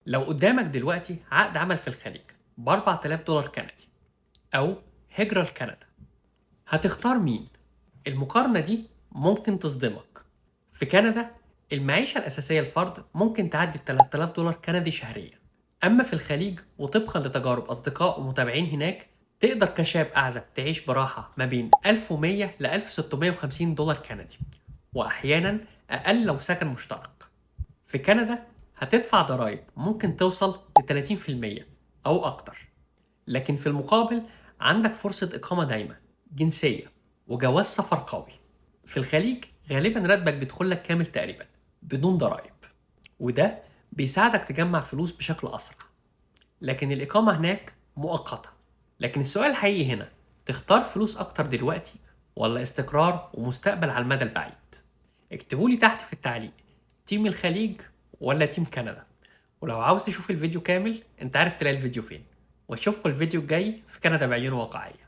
لو قدامك دلوقتي عقد عمل في الخليج ب 4000 دولار كندي أو هجرة لكندا، هتختار مين؟ المقارنة دي ممكن تصدمك. في كندا المعيشة الأساسية الفرد ممكن تعدي 3000 دولار كندي شهريا، أما في الخليج وطبقا لتجارب أصدقاء ومتابعين هناك تقدر كشاب أعزب تعيش براحة ما بين 1100 ل 1650 دولار كندي، وأحيانا أقل لو سكن مشترك. في كندا هتدفع ضرائب ممكن توصل ل 30% أو أكتر، لكن في المقابل عندك فرصة إقامة دايمة، جنسية، وجواز سفر قوي. في الخليج غالبا راتبك بيدخلك كامل تقريبا بدون ضرائب، وده بيساعدك تجمع فلوس بشكل أسرع، لكن الإقامة هناك مؤقتة. لكن السؤال الحقيقي هنا، تختار فلوس أكتر دلوقتي ولا استقرار ومستقبل على المدى البعيد؟ اكتبولي تحت في التعليق، تيم الخليج ولا تيم كندا؟ ولو عاوز تشوف الفيديو كامل انت عارف تلاقي الفيديو فين. واشوفكم الفيديو الجاي في كندا بعيون واقعية.